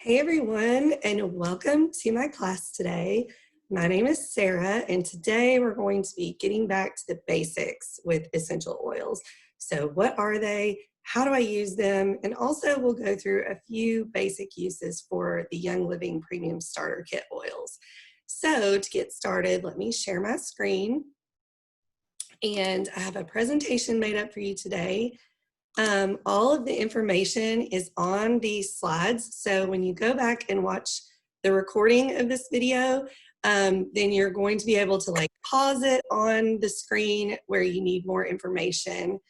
Hey everyone, and welcome to my class today. My name is Sarah, and today we're going to be getting back to the basics with essential oils. So what are they? How do I use them? And also we'll go through a few basic uses for the Young Living Premium Starter Kit oils. So to get started, let me share my screen. And I have a presentation made up for you today. All of the information is on these slides. So when you go back and watch the recording of this video, then you're going to be able to pause it on the screen where you need more information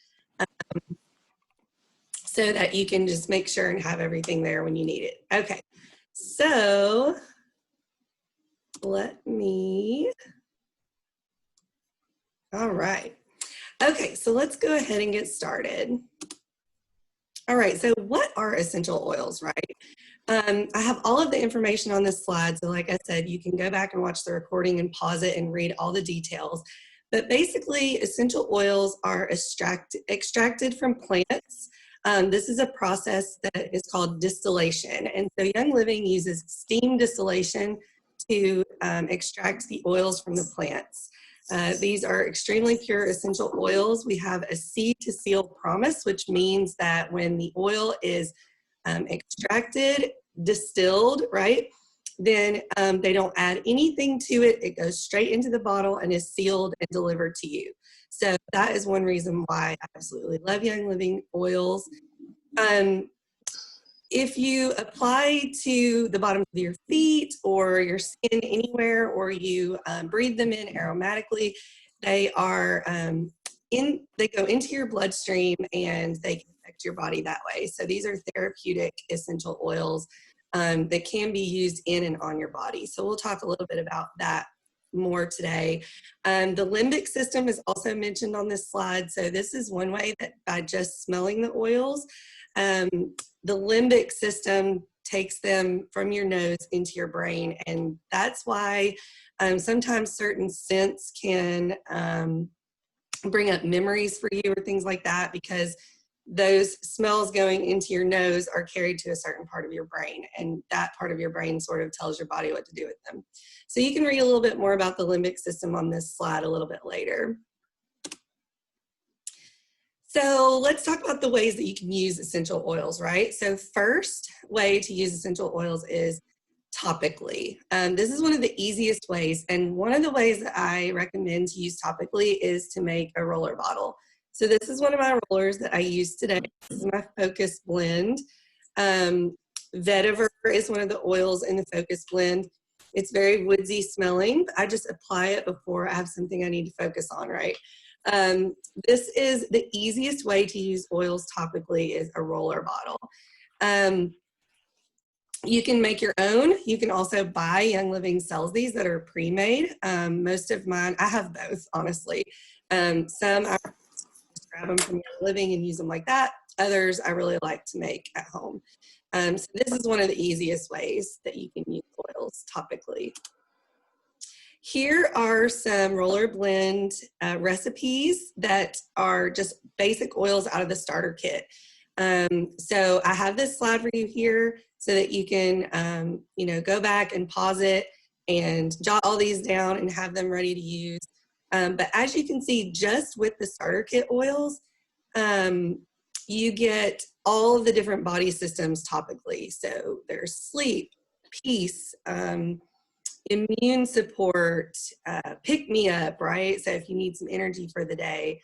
so that you can just make sure and have everything there when you need it. Okay, so all right. Okay, so let's go ahead and get started. All right, so what are essential oils, right? I have all of the information on this slide, so like I said, you can go back and watch the recording and pause it and read all the details. But basically, essential oils are extracted from plants. This is a process that is called distillation, and so Young Living uses steam distillation to extract the oils from the plants. These are extremely pure essential oils. We have a seed to seal promise, which means that when the oil is extracted, distilled, right, then they don't add anything to it. It goes straight into the bottle and is sealed and delivered to you. So that is one reason why I absolutely love Young Living oils. If you apply to the bottoms of your feet or your skin anywhere, or you breathe them in aromatically, they are they go into your bloodstream and they can affect your body that way. So these are therapeutic essential oils that can be used in and on your body. So we'll talk a little bit about that more today. The limbic system is also mentioned on this slide. So this is one way that by just smelling the oils, the limbic system takes them from your nose into your brain, and that's why sometimes certain scents can bring up memories for you or things like that, because those smells going into your nose are carried to a certain part of your brain, and that part of your brain sort of tells your body what to do with them. So you can read a little bit more about the limbic system on this slide a little bit later. So let's talk about the ways that you can use essential oils, right? So first way to use essential oils is topically. This is one of the easiest ways, and one of the ways that I recommend to use topically is to make a roller bottle. So this is one of my rollers that I use today. This is my Focus blend. Vetiver is one of the oils in the Focus blend. It's very woodsy smelling. I just apply it before I have something I need to focus on, right? This is the easiest way to use oils topically, is a roller bottle. You can make your own. You can also buy. Young Living sells these that are pre-made. Most of mine, I have both, honestly. Some I just grab them from Young Living and use them like that. Others I really like to make at home. So this is one of the easiest ways that you can use oils topically. Here are some roller blend recipes that are just basic oils out of the starter kit. So I have this slide for you here so that you can, go back and pause it and jot all these down and have them ready to use. But as you can see, just with the starter kit oils, you get all of the different body systems topically. So there's sleep, peace, immune support, pick me up, right? So if you need some energy for the day,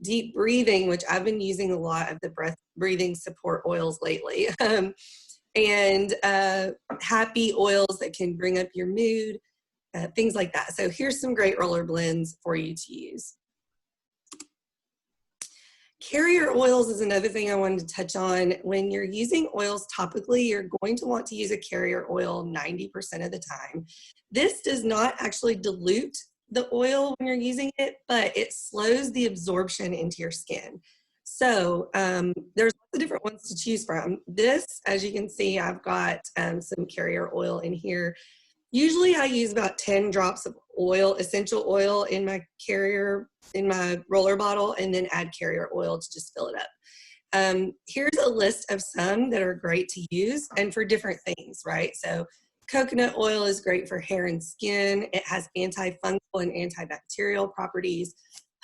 deep breathing, which I've been using a lot of the breath breathing support oils lately, and happy oils that can bring up your mood, things like that. So here's some great roller blends for you to use. Carrier oils is another thing I wanted to touch on. When you're using oils topically, you're going to want to use a carrier oil 90% of the time. This does not actually dilute the oil when you're using it, but it slows the absorption into your skin. So there's lots of different ones to choose from. This, as you can see, I've got some carrier oil in here. Usually I use about 10 drops of oil, essential oil, in my roller bottle, and then add carrier oil to just fill it up. Here's a list of some that are great to use and for different things, right? So coconut oil is great for hair and skin. It has antifungal and antibacterial properties.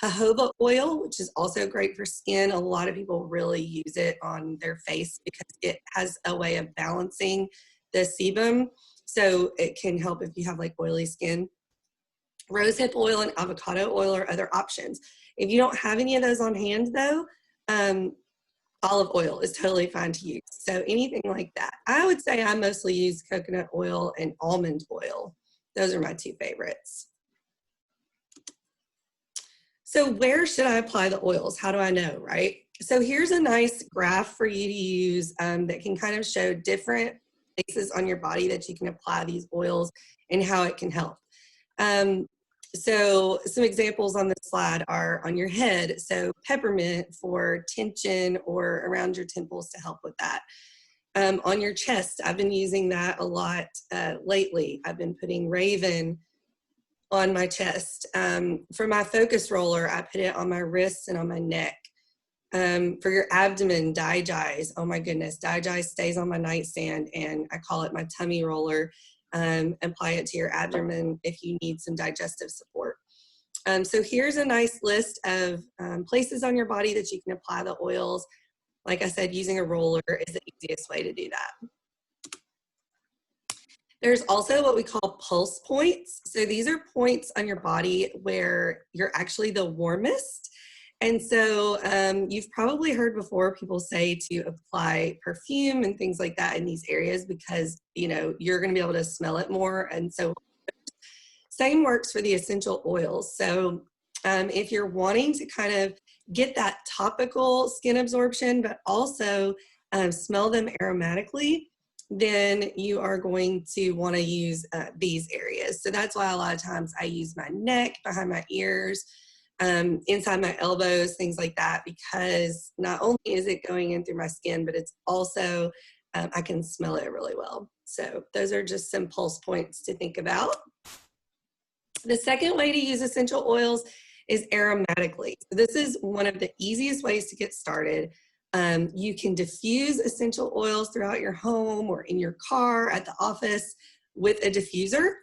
Jojoba oil, which is also great for skin. A lot of people really use it on their face because it has a way of balancing the sebum. So it can help if you have like oily skin. Rosehip oil and avocado oil are other options. If you don't have any of those on hand though, olive oil is totally fine to use. So anything like that. I would say I mostly use coconut oil and almond oil. Those are my two favorites. So where should I apply the oils? How do I know, right? So here's a nice graph for you to use that can kind of show different places on your body that you can apply these oils and how it can help. So some examples on this slide are on your head. So peppermint for tension or around your temples to help with that. On your chest, I've been using that a lot lately. I've been putting Raven on my chest. For my focus roller, I put it on my wrists and on my neck. For your abdomen, Digest. Oh my goodness, Digest stays on my nightstand and I call it my tummy roller. Apply it to your abdomen if you need some digestive support. So here's a nice list of places on your body that you can apply the oils. Like I said, using a roller is the easiest way to do that. There's also what we call pulse points. So these are points on your body where you're actually the warmest. And so you've probably heard before people say to apply perfume and things like that in these areas because, you know, you're going to be able to smell it more. And so same works for the essential oils. So if you're wanting to kind of get that topical skin absorption, but also smell them aromatically, then you are going to want to use these areas. So that's why a lot of times I use my neck, behind my ears, inside my elbows, things like that, because not only is it going in through my skin, but it's also, I can smell it really well. So those are just some pulse points to think about. The second way to use essential oils is aromatically. So this is one of the easiest ways to get started. You can diffuse essential oils throughout your home or in your car, at the office with a diffuser.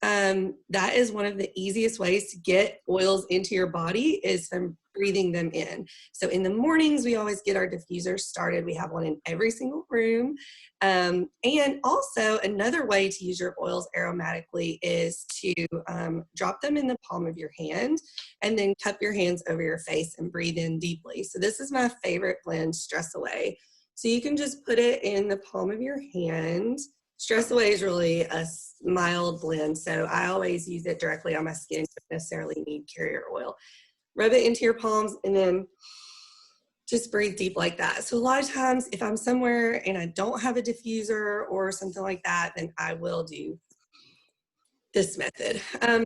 That is one of the easiest ways to get oils into your body is from breathing them in. So in the mornings, we always get our diffusers started. We have one in every single room. And also another way to use your oils aromatically is to drop them in the palm of your hand and then cup your hands over your face and breathe in deeply. So this is my favorite blend, Stress Away. So you can just put it in the palm of your hand. Stress Away is really a mild blend, so I always use it directly on my skin. You don't necessarily need carrier oil. Rub it into your palms and then just breathe deep like that. So a lot of times if I'm somewhere and I don't have a diffuser or something like that, then I will do this method.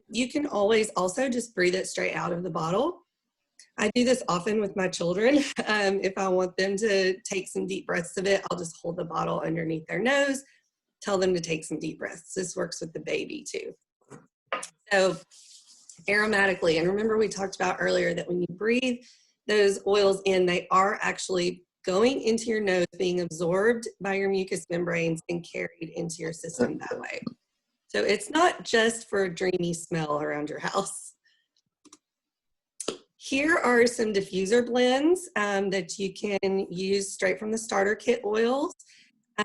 You can always also just breathe it straight out of the bottle. I do this often with my children. If I want them to take some deep breaths of it, I'll just hold the bottle underneath their nose, tell them to take some deep breaths. This works with the baby too. So aromatically, and remember we talked about earlier that when you breathe those oils in, they are actually going into your nose, being absorbed by your mucous membranes and carried into your system that way. So it's not just for a dreamy smell around your house. Here are some diffuser blends that you can use straight from the starter kit oils.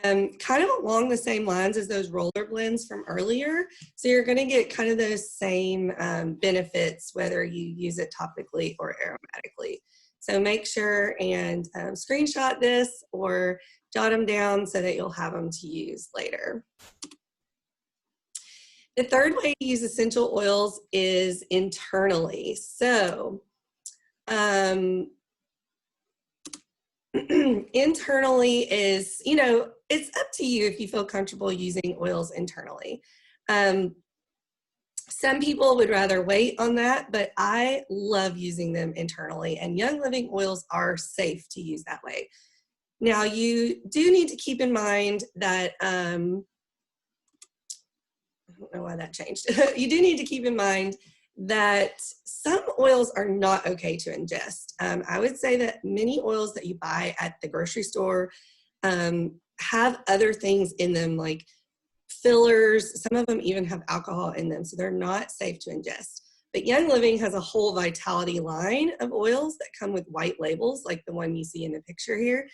Kind of along the same lines as those roller blends from earlier. So you're going to get kind of those same benefits whether you use it topically or aromatically. So make sure and screenshot this or jot them down so that you'll have them to use later. The third way to use essential oils is internally. So internally is, you know, it's up to you if you feel comfortable using oils internally. Some people would rather wait on that, but I love using them internally, and Young Living oils are safe to use that way. Now, you do need to keep in mind that, I don't know why that changed. You do need to keep in mind that some oils are not okay to ingest. I would say that many oils that you buy at the grocery store have other things in them, like fillers. Some of them even have alcohol in them, so they're not safe to ingest. But Young Living has a whole Vitality line of oils that come with white labels, like the one you see in the picture here.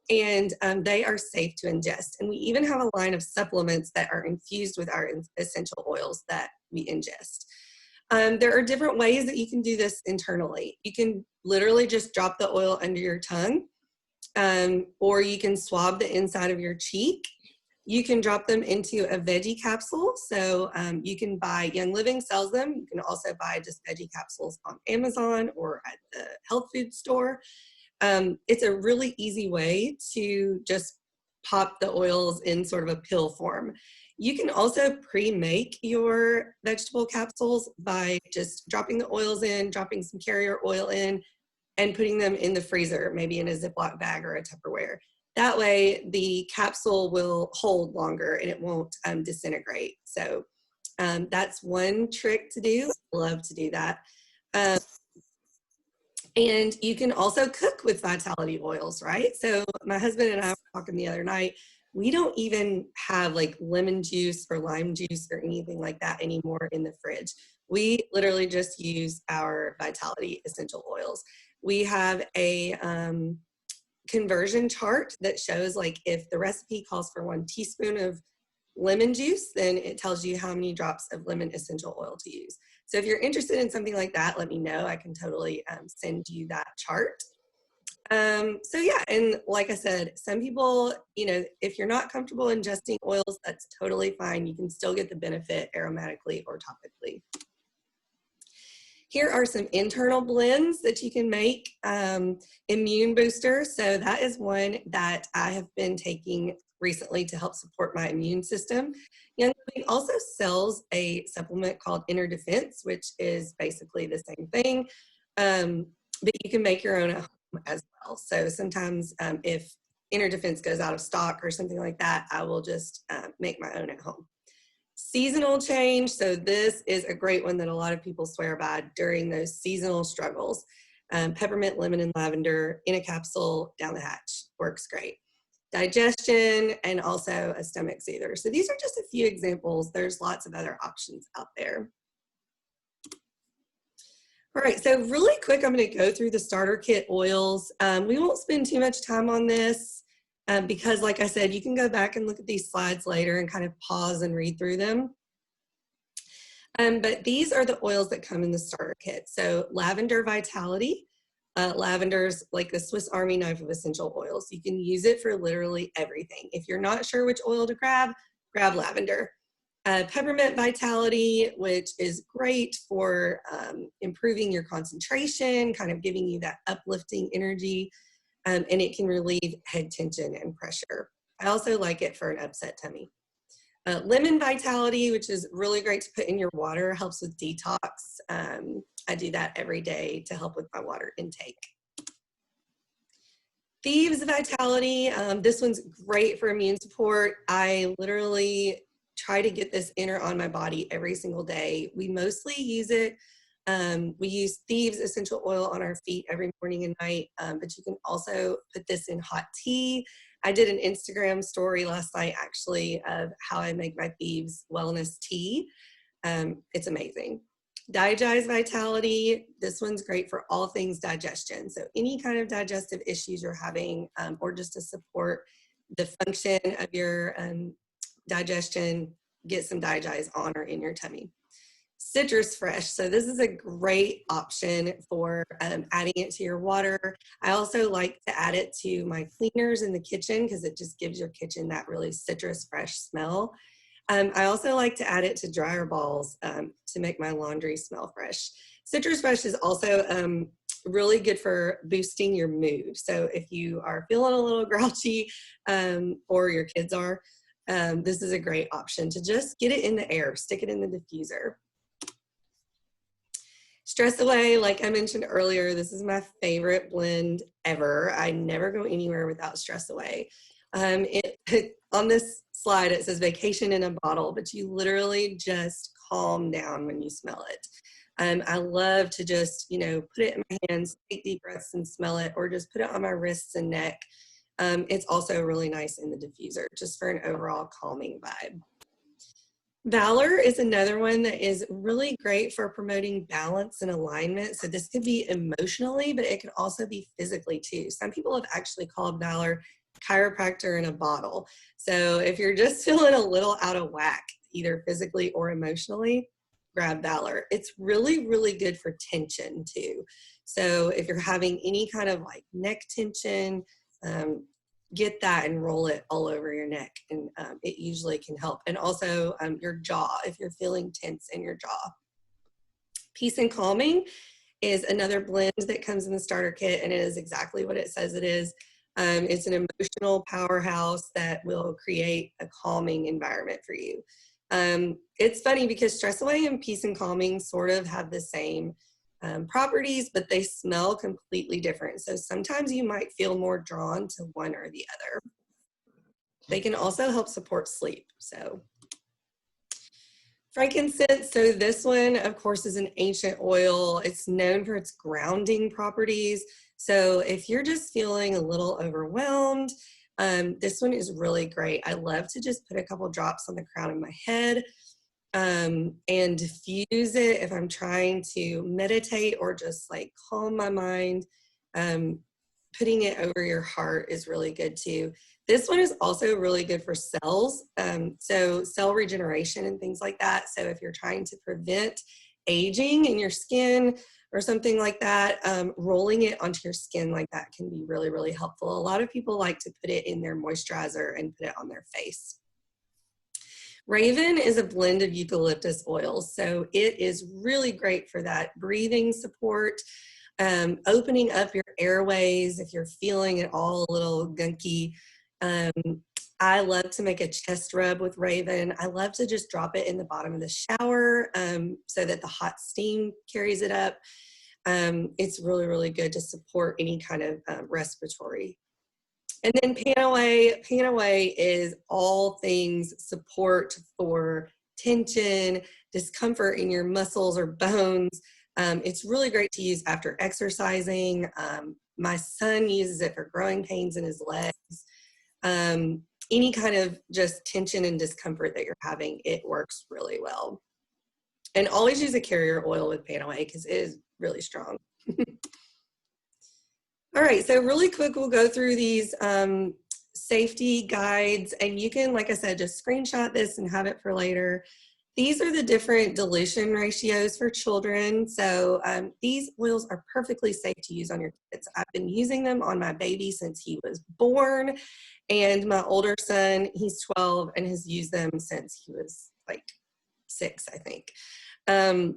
And they are safe to ingest. And we even have a line of supplements that are infused with our essential oils that we ingest. There are different ways that you can do this internally. You can literally just drop the oil under your tongue, or you can swab the inside of your cheek. You can drop them into a veggie capsule. So you can buy, Young Living sells them. You can also buy just veggie capsules on Amazon or at the health food store. It's a really easy way to just pop the oils in sort of a pill form. You can also pre-make your vegetable capsules by just dropping the oils in, dropping some carrier oil in, and putting them in the freezer, maybe in a Ziploc bag or a Tupperware. That way the capsule will hold longer and it won't disintegrate. So that's one trick to do. I love to do that. And you can also cook with Vitality oils, right? So my husband and I were talking the other night. We don't even have like lemon juice or lime juice or anything like that anymore in the fridge. We literally just use our Vitality essential oils. We have a conversion chart that shows, like, if the recipe calls for 1 teaspoon of lemon juice, then it tells you how many drops of lemon essential oil to use. So if you're interested in something like that, let me know. I can totally send you that chart. So yeah, and like I said, some people, you know, if you're not comfortable ingesting oils, that's totally fine. You can still get the benefit aromatically or topically. Here are some internal blends that you can make. Immune booster. So that is one that I have been taking recently to help support my immune system. Young Living also sells a supplement called Inner Defense, which is basically the same thing, but you can make your own at home as well. So sometimes if Inner Defense goes out of stock or something like that, I will just make my own at home. Seasonal change. So this is a great one that a lot of people swear by during those seasonal struggles. Peppermint, lemon, and lavender in a capsule down the hatch. Works great. Digestion, and also a stomach soother. So these are just a few examples. There's lots of other options out there. All right, so really quick, I'm going to go through the starter kit oils. We won't spend too much time on this because, like I said, you can go back and look at these slides later and kind of pause and read through them. But these are the oils that come in the starter kit. So lavender Vitality. Lavender's like the Swiss Army knife of essential oils. You can use it for literally everything. If you're not sure which oil to grab, grab lavender. Peppermint Vitality, which is great for improving your concentration, kind of giving you that uplifting energy, and it can relieve head tension and pressure. I also like it for an upset tummy. Lemon Vitality, which is really great to put in your water, helps with detox. I do that every day to help with my water intake. Thieves Vitality, this one's great for immune support. I literally try to get this in or on my body every single day. We mostly use it. We use Thieves essential oil on our feet every morning and night, but you can also put this in hot tea. I did an Instagram story last night actually of how I make my Thieves wellness tea. It's amazing. Digest Vitality, this one's great for all things digestion. So any kind of digestive issues you're having or just to support the function of your digestion, get some Digest on or in your tummy. Citrus Fresh. So this is a great option for adding it to your water. I also like to add it to my cleaners in the kitchen because it just gives your kitchen that really citrus fresh smell. I also like to add it to dryer balls to make my laundry smell fresh. Citrus Fresh is also really good for boosting your mood. So if you are feeling a little grouchy or your kids are, this is a great option to just get it in the air, stick it in the diffuser. Stress Away, like I mentioned earlier, this is my favorite blend ever. I never go anywhere without Stress Away. On this slide, it says vacation in a bottle, but you literally just calm down when you smell it. I love to just, you know, put it in my hands, take deep breaths and smell it, or just put it on my wrists and neck. It's also really nice in the diffuser, just for an overall calming vibe. Valor is another one that is really great for promoting balance and alignment. So this could be emotionally, but it could also be physically too. Some people have actually called Valor chiropractor in a bottle. So if you're just feeling a little out of whack, either physically or emotionally, grab Valor. It's really, really good for tension too. So if you're having any kind of like neck tension, get that and roll it all over your neck, and it usually can help. And also your jaw, if you're feeling tense in your jaw. Peace and Calming is another blend that comes in the starter kit, and it is exactly what it says it is. It's an emotional powerhouse that will create a calming environment for you. It's funny because Stress Away and Peace and Calming sort of have the same properties, but they smell completely different. So sometimes you might feel more drawn to one or the other. They can also help support sleep. So frankincense, so this one, of course, is an ancient oil. It's known for its grounding properties. So if you're just feeling a little overwhelmed, this one is really great. I love to just put a couple drops on the crown of my head and diffuse it if I'm trying to meditate or just like calm my mind. Putting it over your heart is really good too. This one is also really good for cells, so cell regeneration and things like that. So if you're trying to prevent aging in your skin or something like that, rolling it onto your skin like that can be really, really helpful. A lot of people like to put it in their moisturizer and put it on their face. Raven is a blend of eucalyptus oils, so it is really great for that breathing support, opening up your airways if you're feeling it all a little gunky. I love to make a chest rub with Raven. I love to just drop it in the bottom of the shower so that the hot steam carries it up. It's really, really good to support any kind of respiratory. And then Panaway is all things support for tension, discomfort in your muscles or bones. It's really great to use after exercising. My son uses it for growing pains in his legs. Any kind of just tension and discomfort that you're having, it works really well. And always use a carrier oil with Panaway because it is really strong. All right, so really quick, we'll go through these safety guides, and you can, like I said, just screenshot this and have it for later. These are the different dilution ratios for children. So these oils are perfectly safe to use on your kids. I've been using them on my baby since he was born, and my older son, he's 12 and has used them since he was like 6, I think. And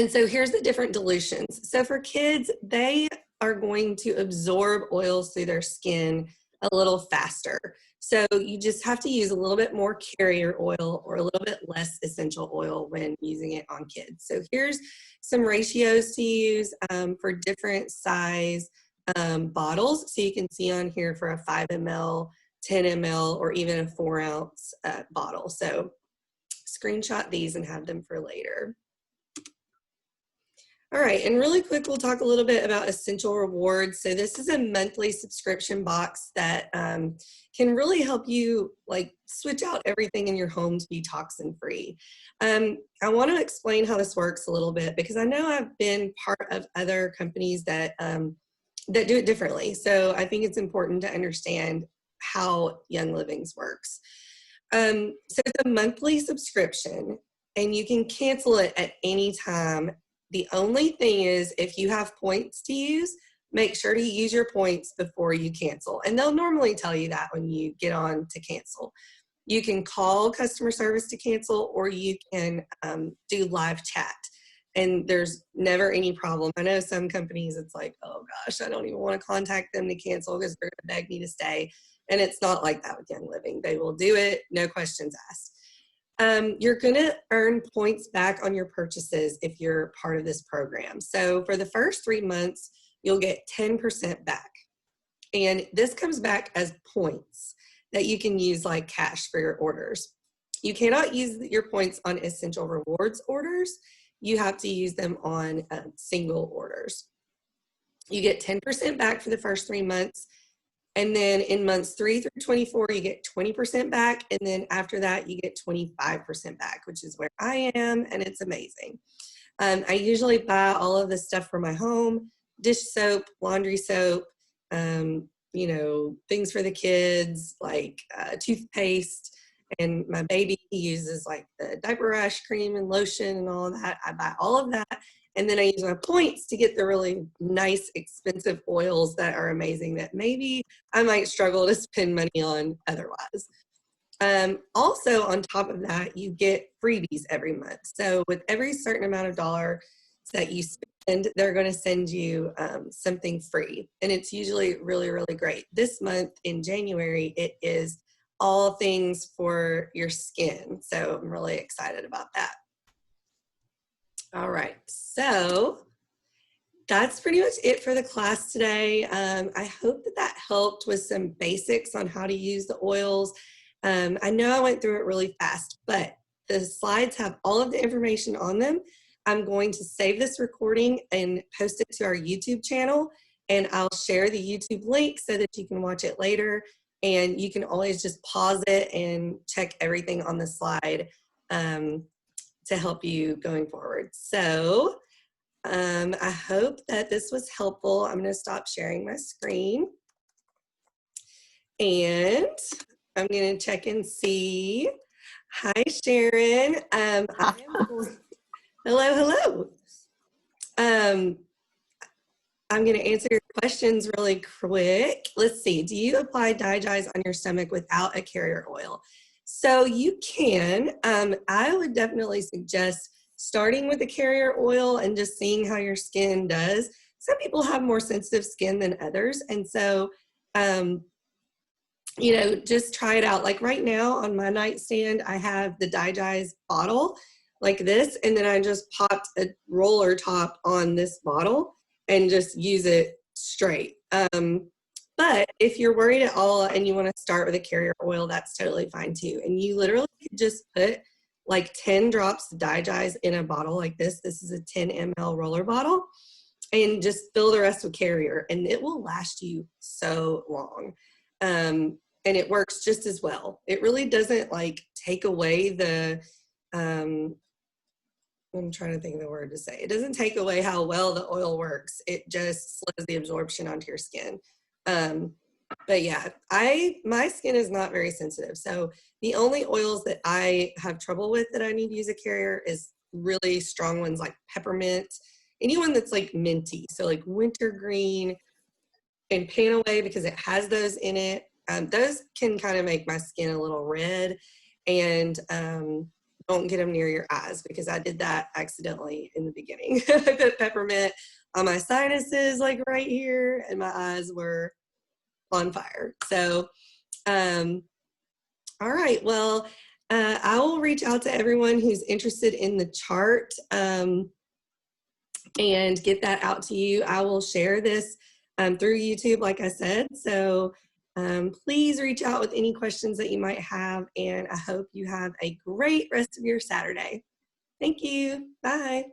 so here's the different dilutions. So for kids, they are going to absorb oils through their skin a little faster. So you just have to use a little bit more carrier oil or a little bit less essential oil when using it on kids. So here's some ratios to use for different size bottles. So you can see on here for a 5 ml, 10 ml, or even a 4 ounce bottle. So screenshot these and have them for later. All right, and really quick, we'll talk a little bit about Essential Rewards. So this is a monthly subscription box that can really help you like switch out everything in your home to be toxin free. I want to explain how this works a little bit because I know I've been part of other companies that that do it differently. So I think it's important to understand how Young Living's works. So it's a monthly subscription and you can cancel it at any time. The only thing is if you have points to use, make sure to use your points before you cancel. And they'll normally tell you that when you get on to cancel. You can call customer service to cancel, or you can do live chat. And there's never any problem. I know some companies, it's like, oh gosh, I don't even want to contact them to cancel because they're going to beg me to stay. And it's not like that with Young Living. They will do it, no questions asked. You're going to earn points back on your purchases if you're part of this program. So for the first 3 months, you'll get 10% back. And this comes back as points that you can use like cash for your orders. You cannot use your points on Essential Rewards orders. you have to use them on single orders. You get 10% back for the first 3 months. And then in months 3 through 24, you get 20% back. And then after that, you get 25% back, which is where I am. And it's amazing. I usually buy all of the stuff for my home, dish soap, laundry soap, you know, things for the kids, like toothpaste. And my baby, he uses like the diaper rash cream and lotion and all of that. I buy all of that. And then I use my points to get the really nice, expensive oils that are amazing that maybe I might struggle to spend money on otherwise. Also, on top of that, you get freebies every month. So with every certain amount of dollars that you spend, they're going to send you something free. And it's usually really, really great. This month in January, it is all things for your skin. So I'm really excited about that. All right, so that's pretty much it for the class today. I hope that that helped with some basics on how to use the oils. I know I went through it really fast, but the slides have all of the information on them. I'm going to save this recording and post it to our YouTube channel, and I'll share the YouTube link so that you can watch it later, and you can always just pause it and check everything on the slide to help you going forward. So I hope that this was helpful. I'm going to stop sharing my screen. And I'm going to check and see. Hi, Sharon. Hello. I'm going to answer your questions really quick. Let's see. Do you apply DiGize on your stomach without a carrier oil? So you can. I would definitely suggest starting with the carrier oil and just seeing how your skin does. Some people have more sensitive skin than others. And so, you know, just try it out. Like right now on my nightstand, I have the DiGize bottle like this, and then I just popped a roller top on this bottle and just use it straight. But if you're worried at all and you want to start with a carrier oil, that's totally fine too. And you literally could just put like 10 drops of DiGize in a bottle like this. This is a 10 ml roller bottle, and just fill the rest with carrier, and it will last you so long. And it works just as well. It really doesn't like take away the, I'm trying to think of the word to say. It doesn't take away how well the oil works. It just slows the absorption onto your skin. But yeah, my skin is not very sensitive. So the only oils that I have trouble with that I need to use a carrier is really strong ones like peppermint, anyone that's like minty. So like wintergreen and Panaway, because it has those in it. Those can kind of make my skin a little red, and don't get them near your eyes, because I did that accidentally in the beginning. I put peppermint on my sinuses like right here, and my eyes were on fire. So, all right, well, I will reach out to everyone who's interested in the chart and get that out to you. I will share this through YouTube, like I said. So please reach out with any questions that you might have, and I hope you have a great rest of your Saturday. Thank you. Bye.